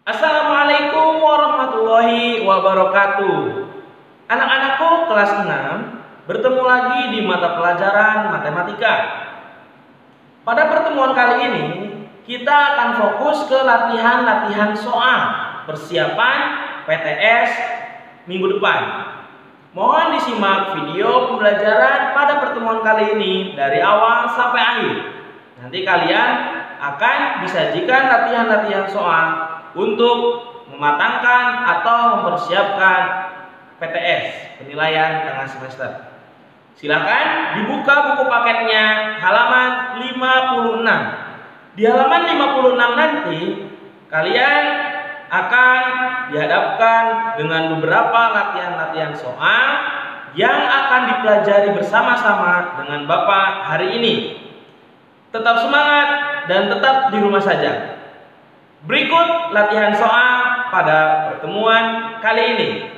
Assalamualaikum warahmatullahi wabarakatuh. Anak-anakku kelas 6 bertemu lagi di mata pelajaran matematika. Pada pertemuan kali ini kita akan fokus ke latihan-latihan soal persiapan PTS minggu depan. Mohon disimak video pembelajaran pada pertemuan kali ini dari awal sampai akhir. Nanti kalian akan disajikan latihan-latihan soal untuk mematangkan atau mempersiapkan PTS, penilaian tengah semester. Silakan dibuka buku paketnya halaman 56. Di halaman 56 nanti kalian akan dihadapkan dengan beberapa latihan-latihan soal yang akan dipelajari bersama-sama dengan Bapak hari ini. Tetap semangat dan tetap di rumah saja. Berikut latihan soal pada pertemuan kali ini.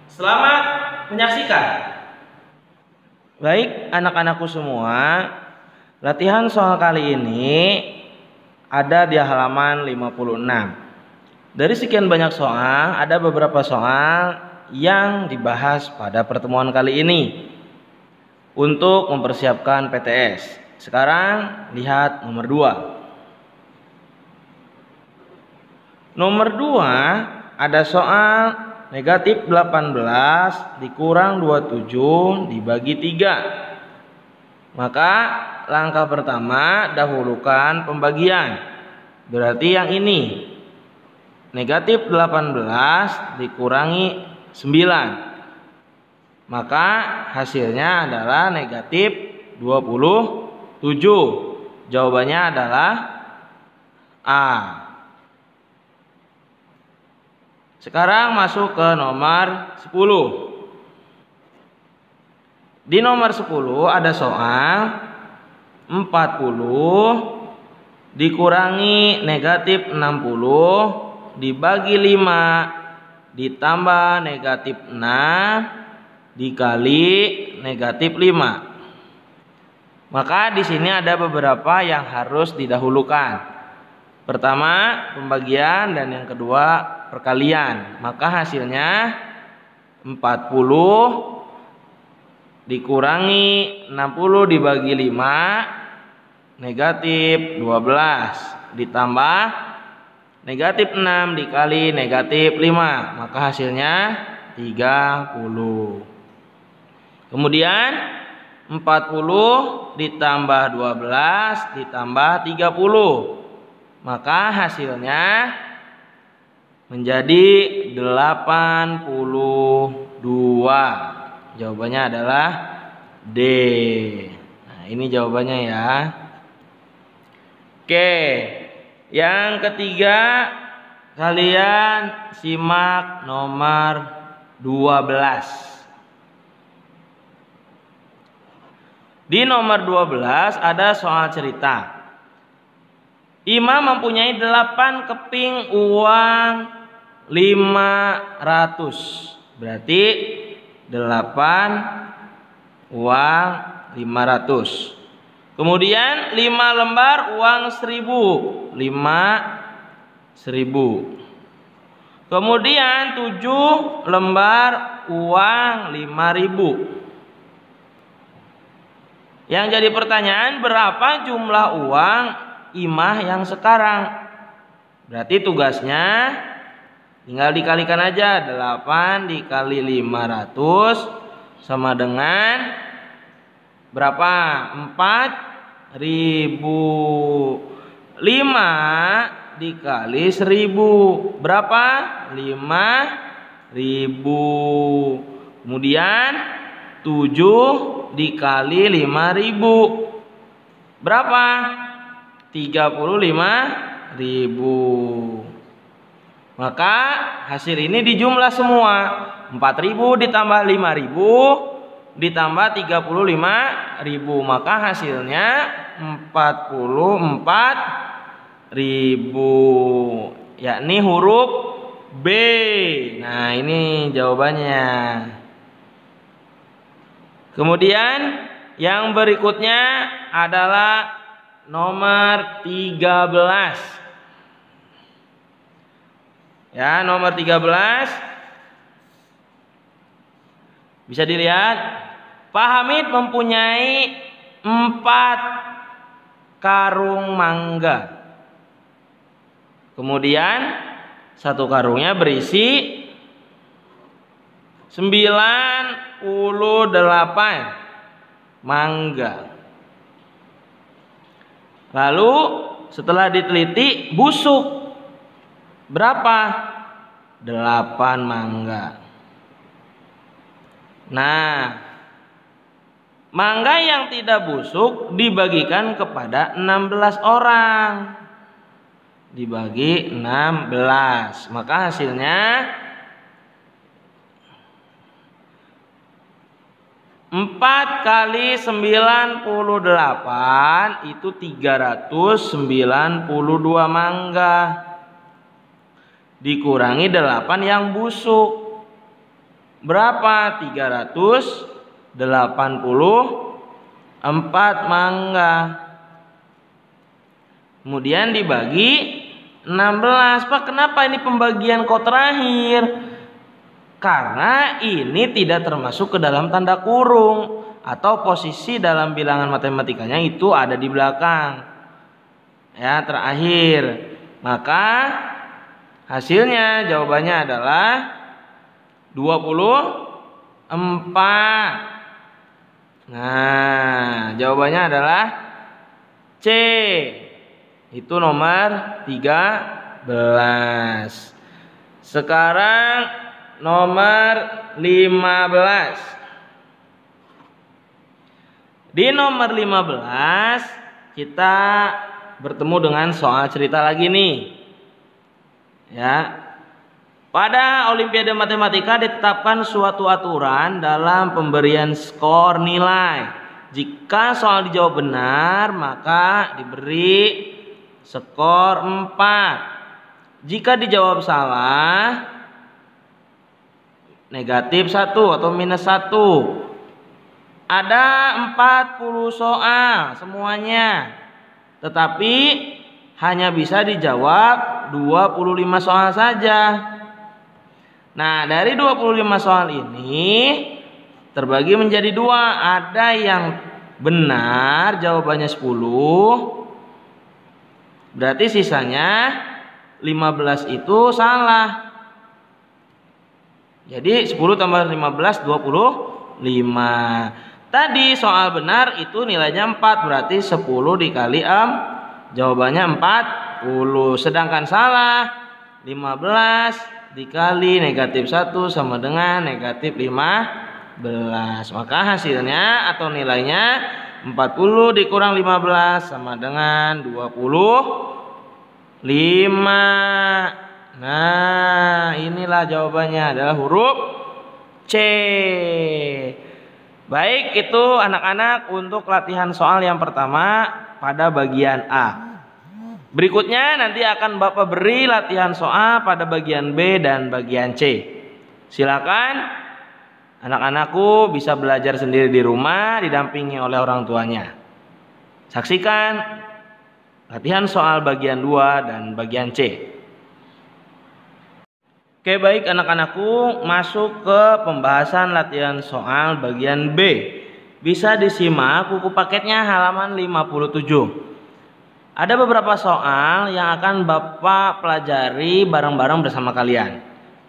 Selamat menyaksikan. Baik anak-anakku semua, latihan soal kali ini ada di halaman 56. Dari sekian banyak soal, ada beberapa soal yang dibahas pada pertemuan kali ini untuk mempersiapkan PTS. Sekarang lihat nomor 2. Nomor 2 ada soal negatif 18 dikurang 27 dibagi 3. Maka langkah pertama dahulukan pembagian. Berarti yang ini. Negatif 18 dikurangi 9. Maka hasilnya adalah negatif 27. Jawabannya adalah A. Sekarang masuk ke nomor 10. Di nomor 10 ada soal 40 dikurangi negatif 60 dibagi 5 ditambah negatif 6 dikali negatif 5. Maka di sini ada beberapa yang harus didahulukan. Pertama pembagian dan yang kedua perkalian. Maka hasilnya 40 dikurangi 60 dibagi 5 negatif 12 ditambah negatif 6 dikali negatif 5. Maka hasilnya 30. Kemudian 40 ditambah 12 ditambah 30. Maka hasilnya menjadi 82. Jawabannya adalah D. Nah, ini jawabannya ya. Oke. Yang ketiga, kalian simak nomor 12. Di nomor 12 ada soal cerita. Imam mempunyai 8 keping uang 500. Berarti 8 uang 500. Kemudian 5 lembar uang 1000. 5.000. Kemudian 7 lembar uang 5.000. Yang jadi pertanyaan, berapa jumlah uang Imah yang sekarang? Berarti tugasnya tinggal dikalikan aja. 8 dikali 500 sama dengan berapa? 4.000. 5 dikali 1000 berapa? 5.000. Kemudian 7 dikali 5.000 berapa? 35.000. Maka hasil ini dijumlah semua. 4.000 ditambah 5.000 ditambah 35.000. Maka hasilnya 44.000, yakni huruf B. Nah, ini jawabannya. Kemudian yang berikutnya adalah nomor 13. Ya, nomor 13. Bisa dilihat, Pak Hamid mempunyai 4 karung mangga. Kemudian satu karungnya berisi 98 mangga. Lalu setelah diteliti busuk berapa? 8 mangga. Nah, mangga yang tidak busuk dibagikan kepada 16 orang. Dibagi 16. Maka hasilnya 4 kali 98 itu 392 mangga. Dikurangi 8 yang busuk. Berapa? 384 mangga. Kemudian dibagi 16. Pak, kenapa ini pembagian kok terakhir? Karena ini tidak termasuk ke dalam tanda kurung, atau posisi dalam bilangan matematikanya itu ada di belakang. Ya, terakhir. Maka hasilnya jawabannya adalah 24. Nah, jawabannya adalah C. Itu nomor 13. Sekarang nomor 15. Di nomor 15 kita bertemu dengan soal cerita lagi nih. Ya. Pada Olimpiade Matematika ditetapkan suatu aturan dalam pemberian skor nilai. Jika soal dijawab benar, maka diberi skor 4. Jika dijawab salah, negatif 1 atau minus 1. Ada 40 soal semuanya. Tetapi hanya bisa dijawab 25 soal saja. Nah, dari 25 soal ini terbagi menjadi 2. Ada yang benar, jawabannya 10. Berarti sisanya 15 itu salah. Jadi 10 tambah 15, 25. Tadi soal benar itu nilainya 4. Berarti 10 dikali jawabannya 40. Sedangkan salah 15 dikali negatif 1 sama dengan negatif 15. Maka hasilnya atau nilainya 40 dikurang 15 sama dengan 25. Nah, inilah jawabannya adalah huruf C. Baik, itu anak-anak untuk latihan soal yang pertama pada bagian A. Berikutnya nanti akan Bapak beri latihan soal pada bagian B dan bagian C. Silakan anak-anakku bisa belajar sendiri di rumah didampingi oleh orang tuanya. Saksikan latihan soal bagian 2 dan bagian C. Oke, baik anak-anakku, masuk ke pembahasan latihan soal bagian B. Bisa disimak buku paketnya halaman 57. Ada beberapa soal yang akan Bapak pelajari bareng-bareng bersama kalian.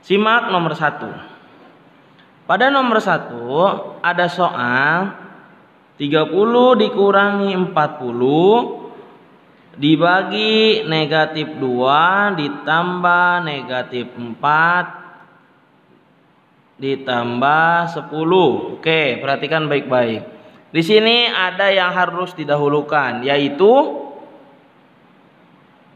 Simak nomor 1. Pada nomor 1 ada soal 30 dikurangi 40 dibagi negatif 2 ditambah negatif 4 ditambah 10. Oke, perhatikan baik-baik. Di sini ada yang harus didahulukan, yaitu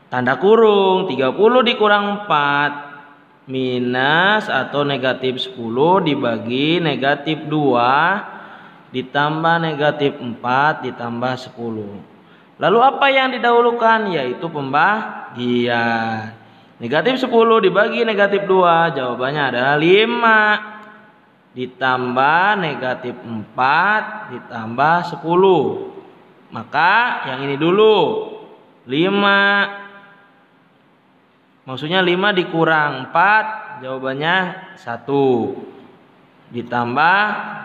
tanda kurung. 30 dikurang 4 minus atau negatif 10 dibagi negatif 2 ditambah negatif 4 ditambah 10. Lalu apa yang didahulukan? Yaitu pembagian. Negatif 10 dibagi negatif 2, jawabannya adalah 5 ditambah negatif 4 ditambah 10. Maka yang ini dulu 5 Maksudnya 5 dikurang 4, jawabannya 1. Ditambah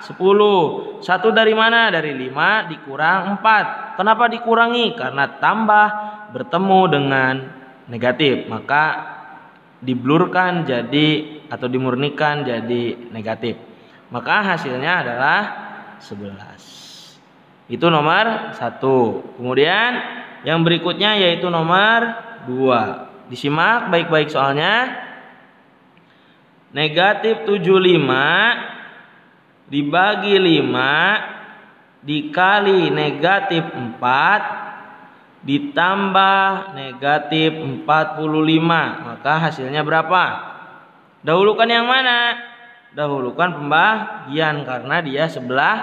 10. 1 dari mana? Dari 5 dikurang 4. Kenapa dikurangi? Karena tambah bertemu dengan negatif. Maka diblurkan jadi atau dimurnikan jadi negatif. Maka hasilnya adalah 11. Itu nomor 1. Kemudian yang berikutnya yaitu nomor 2. Disimak baik-baik soalnya. Negatif 75 dibagi 5 dikali negatif 4 ditambah negatif 45. Maka hasilnya berapa? Dahulukan yang mana? Dahulukan pembagian karena dia sebelah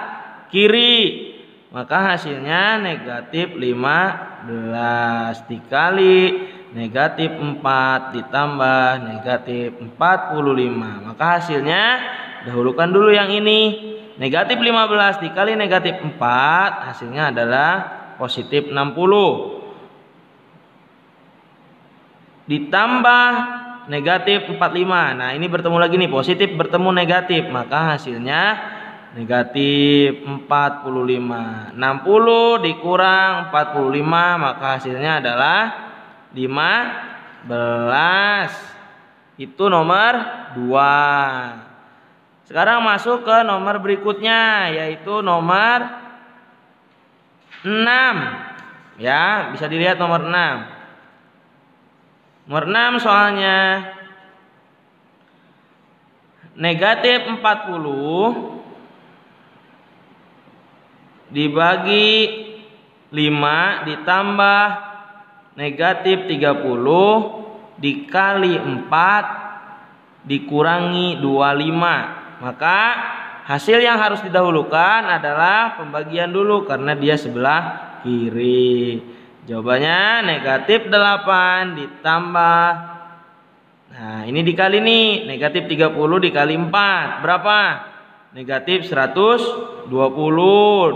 kiri. Maka hasilnya negatif 15 dikali negatif 4 ditambah negatif 45. Maka hasilnya dahulukan dulu yang ini. Negatif 15 dikali negatif 4 hasilnya adalah positif 60. Ditambah negatif 45. Nah ini bertemu lagi nih, positif bertemu negatif. Maka hasilnya negatif 45. 60 dikurang 45 maka hasilnya adalah 15. Itu nomor 2. Sekarang masuk ke nomor berikutnya yaitu nomor 6. Ya, bisa dilihat nomor 6. Nomor 6 soalnya negatif 40 dibagi 5 ditambah negatif 30 dikali 4 dikurangi 25. Maka hasil yang harus didahulukan adalah pembagian dulu karena dia sebelah kiri. Jawabannya negatif 8 ditambah, nah ini dikali nih, negatif 30 dikali 4 berapa? Negatif 120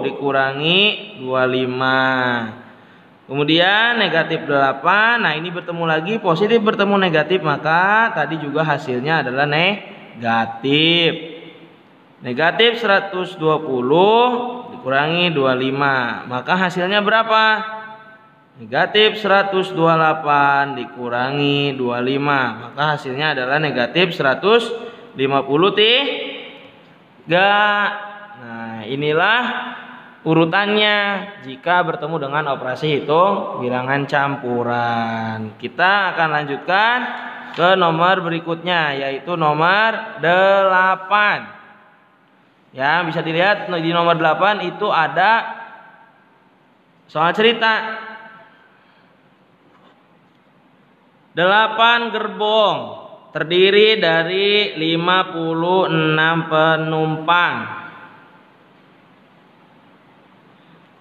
dikurangi 25. Kemudian negatif 8. Nah ini bertemu lagi, positif bertemu negatif, maka tadi juga hasilnya adalah negatif. Negatif 120 dikurangi 25. Maka hasilnya berapa? Negatif 128 dikurangi 25. Maka hasilnya adalah negatif 153. Nah inilah urutannya jika bertemu dengan operasi hitung bilangan campuran. Kita akan lanjutkan ke nomor berikutnya yaitu nomor 8. Ya, bisa dilihat di nomor 8 itu ada soal cerita. 8 gerbong terdiri dari 56 penumpang.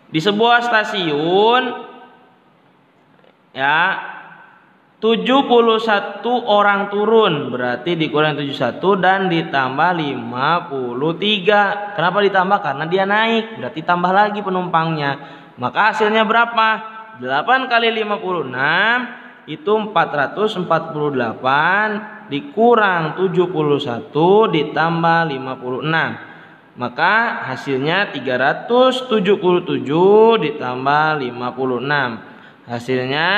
Di sebuah stasiun ya 71 orang turun, berarti dikurang 71 dan ditambah 53. Kenapa ditambah? Karena dia naik, berarti tambah lagi penumpangnya. Maka hasilnya berapa? 8 kali 56 itu 448 dikurang 71 ditambah 56. Maka hasilnya 377 ditambah 56. Hasilnya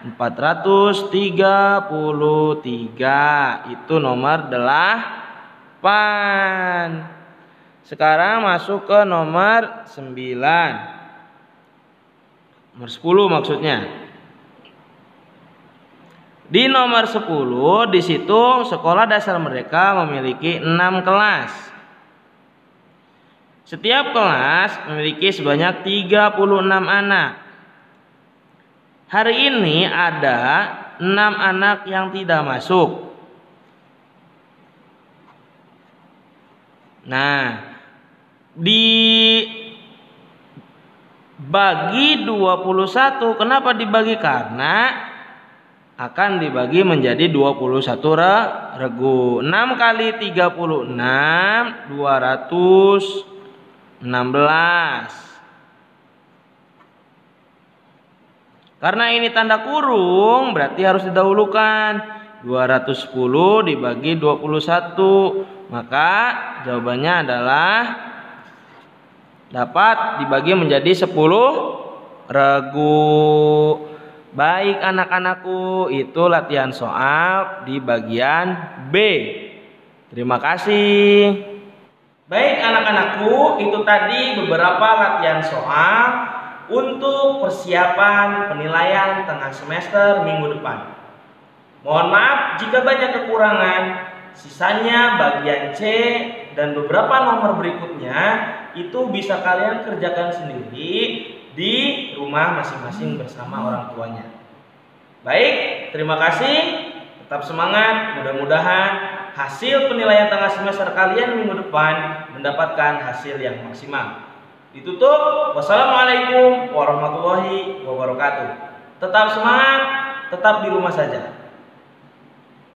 433. Itu nomor 8. Sekarang masuk ke nomor 9. Nomor 10 maksudnya. Di nomor 10 di situ sekolah dasar mereka memiliki 6 kelas. Setiap kelas memiliki sebanyak 36 anak. Hari ini ada 6 anak yang tidak masuk. Nah, dibagi 21. Kenapa dibagi? Karena akan dibagi menjadi 21 regu. 6 kali 36 216. Karena ini tanda kurung berarti harus didahulukan. 210 dibagi 21. Maka jawabannya adalah dapat dibagi menjadi 10 regu. Baik anak-anakku, itu latihan soal di bagian B. Terima kasih. Baik anak-anakku, itu tadi beberapa latihan soal untuk persiapan penilaian tengah semester minggu depan. Mohon maaf jika banyak kekurangan. Sisanya bagian C dan beberapa nomor berikutnya itu bisa kalian kerjakan sendiri di rumah masing-masing bersama orang tuanya. Baik, terima kasih. Tetap semangat. Mudah-mudahan hasil penilaian tengah semester kalian minggu depan mendapatkan hasil yang maksimal. Ditutup. Wassalamualaikum warahmatullahi wabarakatuh. Tetap semangat, tetap di rumah saja.